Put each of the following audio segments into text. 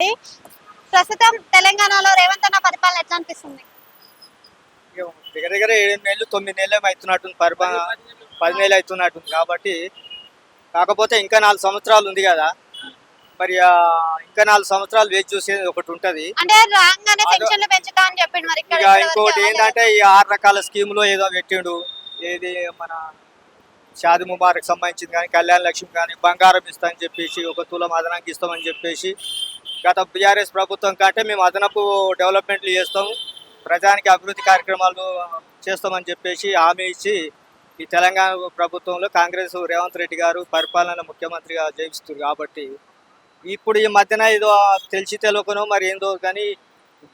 ప్రస్తుతం తెలంగాణలో రేవంత్ అన్న పరిపాలన ఎట్లా అనిపిస్తుంది? దగ్గర దగ్గర 7 నెలలు 9 నెలలు అవుతున్నట్టుంది పరిపాలన, 10 నెలలు అవుతున్నట్టుంది కాబట్టి. కాకపోతే ఇంకా 4 సంవత్సరాలు ఉంది కదా, మరి ఇంకా 4 సంవత్సరాలు వేచి చూసేది ఒకటి ఉంటది. అంటే రాగానే పెన్షన్లు పెంచుతా అని చెప్పిండు, మరి ఇక్కడ ఇక ఇంకోటి ఏంటంటే ఈ 6 రకాల స్కీములో ఏదో పెట్టిండు. ఏది మన షాది ముబారక్ సంబంధించింది కానీ, కళ్యాణ లక్ష్మి కానీ, బంగారం ఇస్తా అని చెప్పేసి, ఒక తులం అదనంకి ఇస్తామని చెప్పేసి, గత బీఆర్ఎస్ ప్రభుత్వం కంటే మేము అదనపు డెవలప్మెంట్లు చేస్తాము, ప్రజానికి అభివృద్ధి కార్యక్రమాలు చేస్తామని చెప్పేసి హామీ ఇచ్చి ఈ తెలంగాణ ప్రభుత్వంలో కాంగ్రెస్ రేవంత్ రెడ్డి గారు పరిపాలన ముఖ్యమంత్రిగా జీవిస్తున్నారు. కాబట్టి ఇప్పుడు ఈ మధ్యన ఏదో తెలిసి తెలియకనో మరి ఏందో కానీ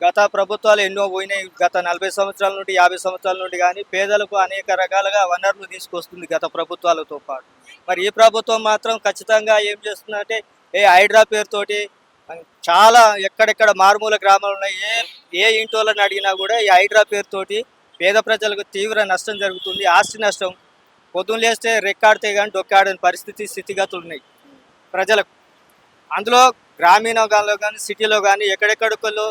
గత ప్రభుత్వాలు ఎన్నో పోయినాయి. గత 40 సంవత్సరాల నుండి 50 సంవత్సరాల నుండి కానీ పేదలకు అనేక రకాలుగా వనరులు తీసుకొస్తుంది గత ప్రభుత్వాలతో పాటు. మరి ఈ ప్రభుత్వం మాత్రం ఖచ్చితంగా ఏం చేస్తుందంటే హైడ్రా పేరుతోటి చాలా ఎక్కడెక్కడ మారుమూల గ్రామాలు ఉన్నాయి, ఏ ఇంటి వాళ్ళని అడిగినా కూడా ఈ హైడ్రా పేరుతోటి పేద ప్రజలకు తీవ్ర నష్టం జరుగుతుంది. ఆస్తి నష్టం, పొద్దున్న లేస్తే రెక్కాడితే కానీ డొక్కాడని స్థితిగతులు ఉన్నాయి ప్రజలకు. అందులో గ్రామీణంలో కానీ సిటీలో కానీ ఎక్కడెక్కడికల్లో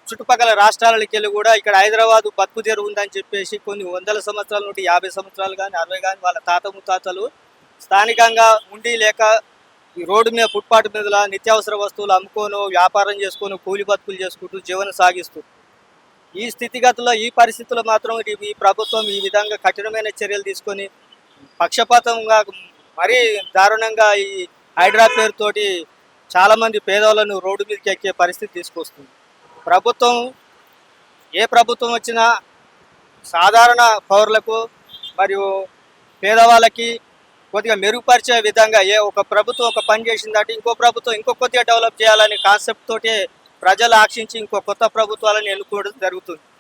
చుట్టుపక్కల రాష్ట్రాలకి వెళ్ళి కూడా ఇక్కడ హైదరాబాదు బతుకు తెరువు ఉందని చెప్పేసి కొన్ని వందల సంవత్సరాల నుండి 50 సంవత్సరాలు కానీ 60 కానీ వాళ్ళ తాత ముత్తాతలు స్థానికంగా ఉండి లేక ఈ రోడ్డు మీద ఫుట్పాత్ మీద నిత్యావసర వస్తువులు అమ్ముకోను, వ్యాపారం చేసుకొని కూలి బతుకులు చేసుకుంటూ జీవనం సాగిస్తూ ఈ స్థితిగతుల్లో ఈ పరిస్థితుల్లో మాత్రం ఈ ప్రభుత్వం ఈ విధంగా కఠినమైన చర్యలు తీసుకొని పక్షపాతంగా మరీ దారుణంగా ఈ హైడ్రా పేరుతోటి చాలామంది పేదవాళ్ళను రోడ్డు మీదకి ఎక్కే పరిస్థితి తీసుకొస్తుంది ప్రభుత్వం. ఏ ప్రభుత్వం వచ్చినా సాధారణ పౌరులకు మరియు పేదవాళ్ళకి కొద్దిగా మెరుగుపరిచే విధంగా ఒక ప్రభుత్వం ఒక పని చేసిందంటే ఇంకో ప్రభుత్వం ఇంకో కొద్దిగా డెవలప్ చేయాలనే కాన్సెప్ట్ తోటి ప్రజలు ఆశించి ఇంకో కొత్త ప్రభుత్వాలను ఎన్నుకోవడం జరుగుతుంది.